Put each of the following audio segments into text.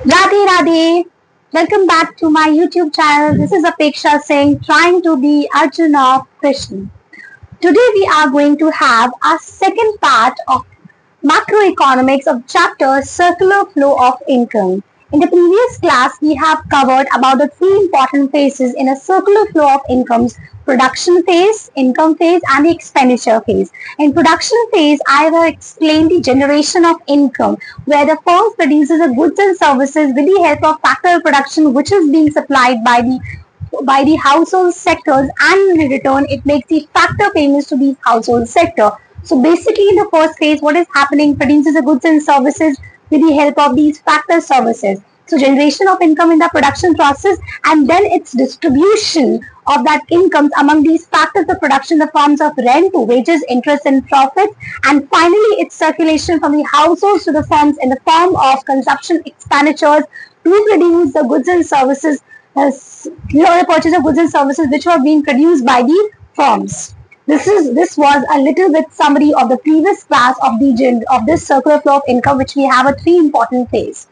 Radhe Radhe, welcome back to my YouTube channel. This is Apeksha Singh trying to be Arjun of Krishna. Today we are going to have our second part of macroeconomics of chapter circular flow of income. In the previous class, we have covered about the three important phases in a circular flow of incomes: production phase, income phase, and the expenditure phase. In production phase, I will explain the generation of income, where the firm produces the goods and services with the help of factor production, which is being supplied by the household sectors, and in return it makes the factor payments to the household sector. So basically in the first phase, what is happening, produces the goods and services with the help of these factor services. So generation of income in the production process, and then its distribution of that income among these factors of production in the forms of rent, wages, interest and profits, and finally its circulation from the households to the firms in the form of consumption expenditures to produce the goods and services, the purchase of goods and services which were being produced by the firms. This was a little bit summary of the previous class of this circular flow of income, which we have a three important phase.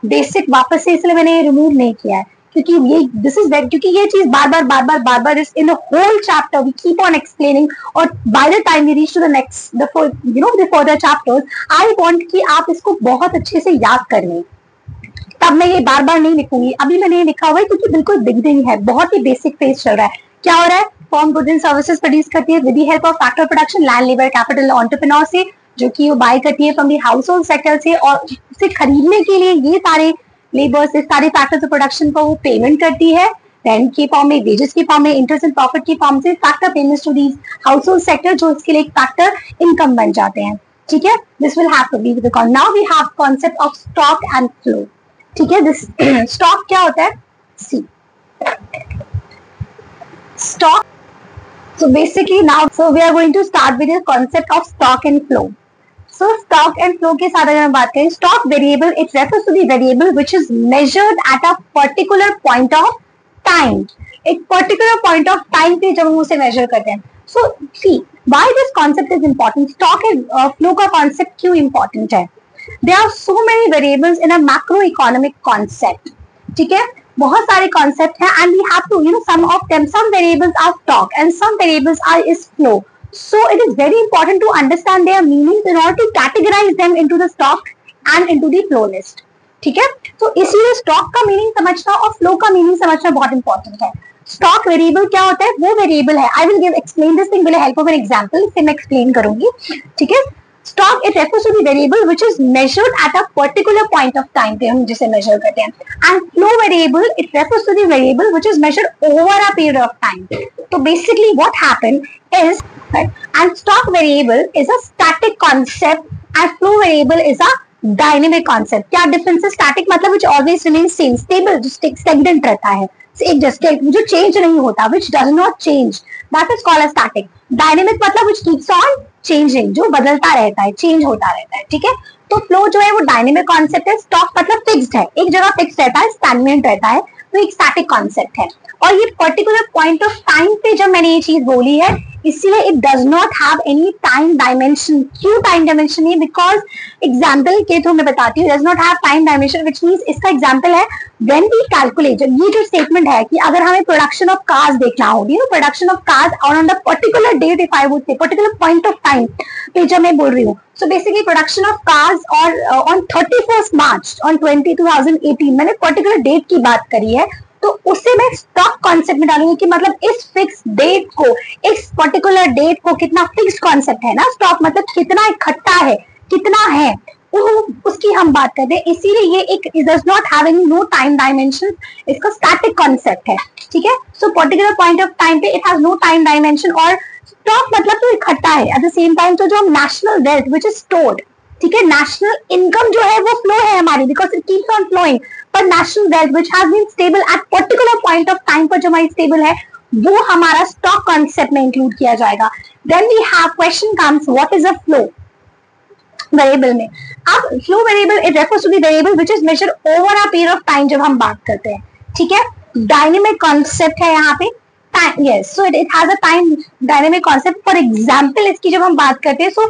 Basic वापस से इसलिए मैंने remove नहीं किया है क्योंकि ये this is क्योंकि ये चीज बार बार इस in whole chapter we keep on explaining, और by the time we reach to the next the further chapters, I want कि आप इसको बहुत अच्छे से याद कर लें. तब मैं ये बार बार नहीं लिखूंगी. अभी मैंने ये लिखा हुआ है क्योंकि बिल्कुल बिगिनिंग है, बहुत ही बेसिक फेज चल रहा है. क्या हो रहा है, form goods and services produce करती है with the help of factor production, land, labour, capital, entrepreneur से, जो कि वो बाय करती है फ्रॉम द हाउसहोल्ड सेक्टर से, और उसे खरीदने के लिए ये सारे लेबर्स, इस सारे फैक्टर्स ऑफ प्रोडक्शन को वो पेमेंट करती है रेंट के फॉर्म में, वेजेस के फॉर्म में, इंटरेस्ट एंड प्रॉफिट के फॉर्म से, factor payments to these household sector, जो इसके लिए एक फैक्टर इनकम बन जाते हैं. ठीक है, this will have to be because now we have concept of stock and flow. ठीक है, दिस स्टॉक क्या होता है, see stock. So basically now, so we are going to start with the concept of stock and flow. So stock and flow के साथ अगर हम बात करें, stock variable, it refers to the variable which is measured at a particular point of time. एक particular point of time पे जब हम उसे measure करते हैं. So see, why this concept is important? Stock and flow का concept क्यों important है? There are so many variables in a macroeconomic concept. ठीक है, बहुत सारे कॉन्सेप्ट हैं, and we have to some of them, some variables are stock and some variables are is flow. So it is very important to understand their meanings in order to categorize them into the stock and into the flow list. ठीक है, तो इसीलिए stock का meaning समझना और flow का meaning समझना बहुत इंपॉर्टेंट है. स्टॉक वेरिएबल क्या होता है, वो वेरिएबल है, I will give explain this thing with the help of an example, इससे मैं एक्सप्लेन करूंगी. ठीक है, stock it refers to the variable which is measured at a particular point of time पे हम जिसे मेजर करते हैं, and flow variable it refers to the variable which is measured over a period of time. तो basically what happen is, and stock variable is a static concept and flow variable is a dynamic concept. क्या difference है, static मतलब which always remains same, stable, जो stagnant रहता है, एक जैसे जो चेंज नहीं होता, which does not change, that is called a static. Dynamic मतलब व्हिच कीप्स ऑन चेंजिंग, जो बदलता रहता है, चेंज होता रहता है. ठीक है, तो फ्लो जो है वो डायनेमिक कॉन्सेप्ट है. स्टॉक मतलब फिक्स्ड है, एक जगह फिक्स रहता है, स्टैग्नेंट रहता है, तो एक स्टैटिक कॉन्सेप्ट है. और ये पर्टिकुलर पॉइंट ऑफ टाइम पे जब मैंने ये चीज बोली है, इसीलिए it does not have any time dimension. क्यों टाइम डायमेंशन नहीं, बिकॉज एग्जाम्पल के थ्रू मैं बताती हूँ, does not have time dimension, which means इसका एग्जाम्पल है व्हेन वी कैलकुलेट. ये जो स्टेटमेंट है कि अगर हमें प्रोडक्शन ऑफ कार्स देखना हो, production of cars on the particular date, if I would say particular point of time पे जब मैं बोल रही हूँ, so basically production of cars और ऑन 31st March ऑन 2018, मैंने पर्टिकुलर डेट की बात करी है, तो उससे मैं स्टॉक कॉन्सेप्ट में डालूंगी कि मतलब इस फिक्स डेट को, इस पर्टिकुलर डेट को, कितना फिक्स कॉन्सेप्ट है ना, स्टॉक मतलब कितना इकट्ठा है, कितना है, उसकी हम बात करते हैं. इसीलिए ये एक does not have any no time dimension, इसका स्टैटिक कॉन्सेप्ट है. ठीक है, so particular point of time पे it has no time dimension. और स्टॉक मतलब तो इकट्ठा है, एट द सेम टाइम तो जो national wealth which is stored, ठीक है, नेशनल इनकम जो है वो फ्लो है हमारी, because it keeps on flowing, पर national wealth which has been stable at particular point of time पर जो हमारी स्टेबल है, वो हमारा स्टॉक कॉन्सेप्ट में इंक्लूड किया जाएगा. Then we have question comes, what is a flow variable में. अब flow variable it refers to the variable which is measured over a period of time जब हम बात करते हैं. ठीक है, डायनेमिक कॉन्सेप्ट है यहाँ पे. time, yes, so it has a time dynamic concept. For example, इसकी जब हम बात करते हैं, so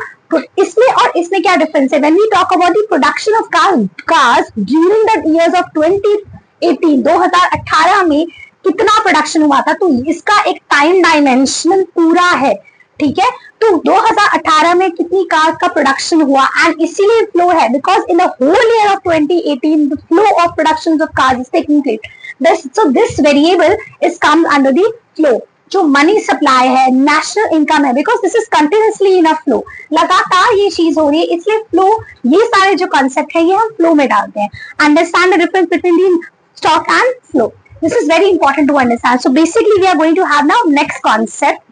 इसमें और इसमें क्या डिफरेंस है? When we talk about the production of cars during the years of 2018, 2018 में कितना प्रोडक्शन हुआ था, तो इसका एक टाइम डायमेंशन पूरा है, ठीक है। तो 2018 में कितनी कार्स का प्रोडक्शन हुआ, एंड इसीलिए फ्लो है, because in the whole year of 2018 the flow of production of cars is taking place. So this variable is come under the flow. जो मनी सप्लाई है, नेशनल इनकम है, because this is continuously in a flow, लगातार ये चीज हो रही है, इसलिए फ्लो, ये सारे जो कॉन्सेप्ट है ये हम फ्लो में डालते हैं। Understand the difference between the stock and flow, this is very important to understand. So basically we are going to have now next concept,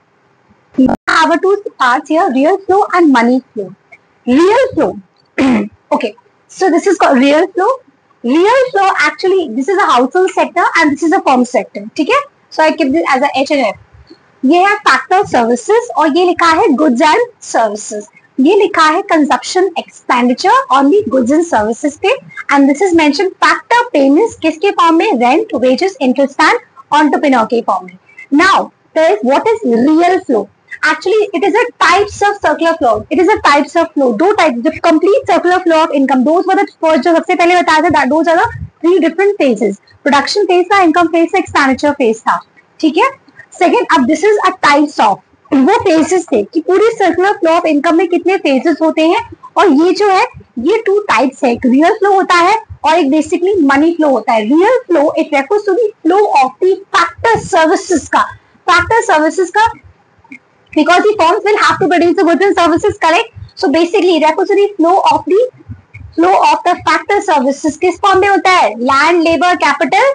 have two parts here, real flow and money flow. Real flow. Okay, so this is called real flow. Real flow, actually this is a household sector and this is a firm sector, ठीक है। So I keep this as a H&F. ये है factor services और ये लिखा है goods and services. ये लिखा है consumption expenditure on the goods and services पे, and this is mentioned factor payments किसके फॉर्म में? Rent, wages, interest and entrepreneur के फॉर्म में। Now there is what is real flow. Actually it is a types of circular flow. It is a types of flow, दो types, the complete circular flow of income. Those were the first, जो सबसे पहले बताया था, those are the three different phases. Production phase था, income phase था, expenditure phase था, ठीक है। Second, अब this is a types of, वो phases थे कि पूरी circular flow of income में कितने phases होते हैं, और ये जो है ये two types है, एक real flow होता है और एक basically money flow होता है। Real flow it refers to the flow of the factor services का, factor services का, because the firms will have to produce the goods and services, correct? So basically it refers to the flow of the factor services किस form में होता है? Land, labour, capital,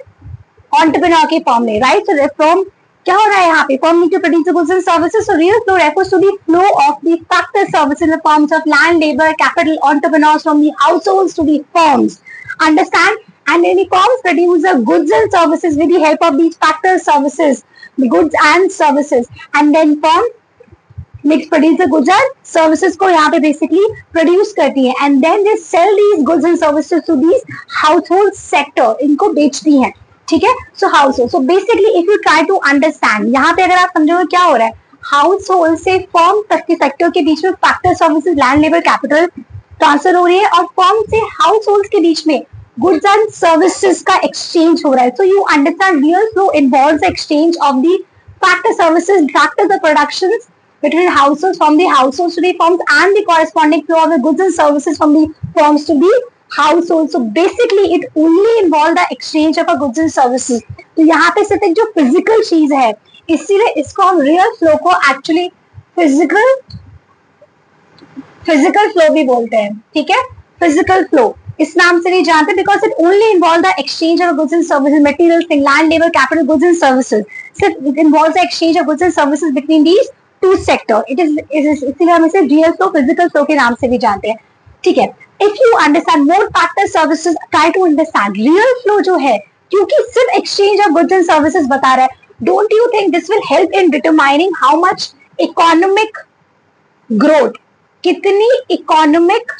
entrepreneur के form में, right. So form क्या हो रहा है यहाँ पे? Form need to produce the goods and services. So real flow refers to the flow of the factor services in the forms of land, labour, capital, entrepreneurs from the households to the firms, understand? And any firms produce the goods and services with the help of these factor services, the goods and services, and then firm mix produce the goods and services को यहाँ पे basically produce करती है, and then they sell these goods and services to these household sector, इनको बेचती हैं, ठीक है। So household, so basically if you try to understand, यहाँ पे अगर आप समझोगे क्या हो रहा है, हाउसहोल्ड से फर्म तक के सेक्टर के बीच में factor services, land, labour, capital transfer हो रही है, और फर्म से हाउसहोल्ड के बीच में goods and services का exchange हो रहा है। So you understand real flow involves the exchange of the factor services, factor the productions between households, from the households to the firms, and the corresponding flow of the goods and services from the firms to the households. So basically it only involves the exchange of a goods and services. तो यहाँ पे सिर्फ एक जो physical चीज है, इसीलिए इसको हम real flow को actually physical flow भी बोलते हैं, ठीक है। Physical flow इस नाम से नहीं जानते because it only involves the exchange of goods and services, materials, things, land, labor, capital, goods and services. सिर्फ it involves the exchange of goods and services between these two sector. It is इसीलिए हम इसे real flow, physical flow के नाम से भी जानते हैं, ठीक है। If you understand more factor services, try to understand real flow जो है, क्योंकि सिर्फ exchange of goods and services बता रहा है, don't you think this will help in determining how much economic growth, कितनी economic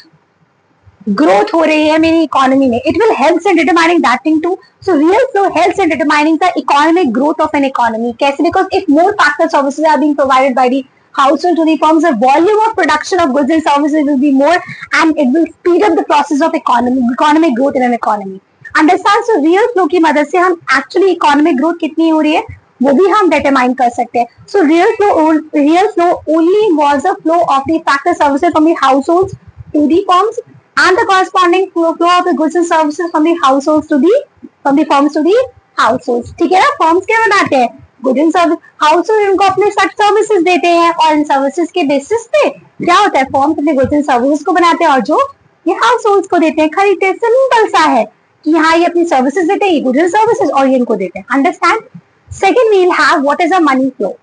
ग्रोथ हो रही है मेरी इकोनॉमी में? It will help in determining that thing too. So real flow helps in determining the economic growth of an economy. कैसे? Because if more factor services are being provided by the household to the firms, the volume of production of goods and services will be more, and it will speed up the process of economic growth in an economy. Understand? So real flow की मदद से हम actually economic growth कितनी हो रही है वो भी हम determine कर सकते हैं। So real flow only involves the flow of the factor services from the households to the firms, and the corresponding flow of the goods and services from the households to the firms to the households, ठीक है ना। Firms क्या बनाते हैं? Good and service, household इनको अपने सब services देते हैं, और इन सर्विसेज के बेसिस पे क्या होता है, फर्म्स अपने गुड्स एंड सर्विसेज को बनाते हैं और जो ये हाउसहोल्ड्स को देते हैं, खरीदते हैं। सिंपल सा है कि यहाँ ये अपनी सर्विसेज देते हैं, ये गुड्स एंड सर्विसेज, और ये इनको देते हैं, understand. Second we will have what is a money flow.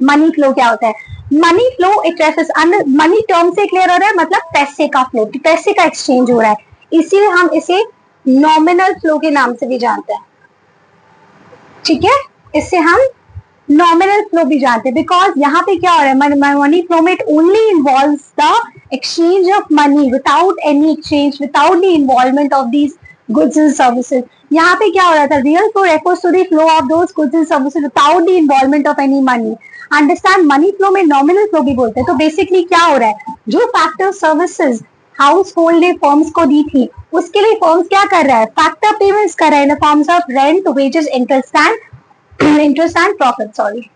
Money flow क्या होता है? Money flow it refers, money term से क्लियर हो रहा है, मतलब पैसे का फ्लो, पैसे का एक्सचेंज हो रहा है, इसीलिए हम इसे नॉमिनल फ्लो के नाम से भी जानते हैं, ठीक है। इससे हम नॉमिनल फ्लो भी जानते हैं, बिकॉज यहाँ पे क्या हो रहा है, मनी फ्लो में it only involves the exchange of money without any exchange, without the involvement of these goods and services. यहाँ पे क्या हो रहा था, real flow refers to the flow of those goods and services without the involvement of any money. Understand, money flow में nominal flow भी बोलते हैं। तो बेसिकली क्या हो रहा है, जो फैक्टर सर्विसेज हाउस होल्ड ने फर्म्स को दी थी, उसके लिए फर्म्स क्या कर रहा है, फैक्टर पेमेंट्स कर रहा है in the forms of rent, wages, interest and profit, sorry,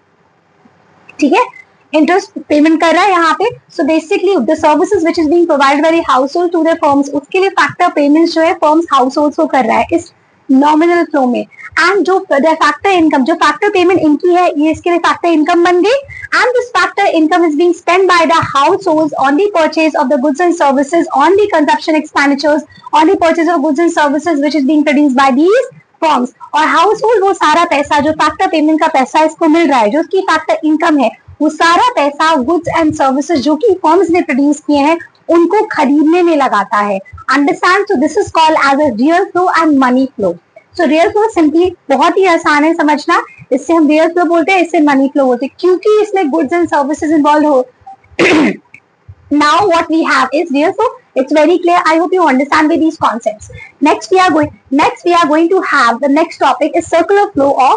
ठीक है, इंटरेस्ट पेमेंट कर रहा है यहाँ पे। So basically the services which is being provided by the household to the firms, उसके लिए फैक्टर पेमेंट्स जो है फर्म्स हाउस होल्ड को कर रहा है इस नॉमिनल फ्लो में। एंड जो फैक्टर इनकम, जो फैक्टर पेमेंट इनकी है, ये इसके लिए फैक्टर इनकम बन गई। And this factor income is being spent bye the house hold on the purchase of the goods and services, on the consumption expenditures, on the purchase of goods and services which is being produced by these firms. और house hold वो सारा पैसा, जो factor payment का पैसा इसको मिल रहा है, जो उसकी फैक्टर इनकम है, वो सारा पैसा गुड्स एंड सर्विसेज जो कि फर्म्स ने प्रोड्यूस किए हैं उनको खरीदने में लगाता है। Understand, so this is called as a real flow and money flow. So real flow simply बहुत ही आसान है समझना, इससे हम रियल फ्लो बोलते हैं, इससे मनी फ्लो बोलते हैं, क्योंकि इसमें गुड्स एंड सर्विसेज इन्वॉल्व हो। Now what we have is real flow. It's very clear. I hope you understand with these concepts. Next we are going to have the next topic is circular flow of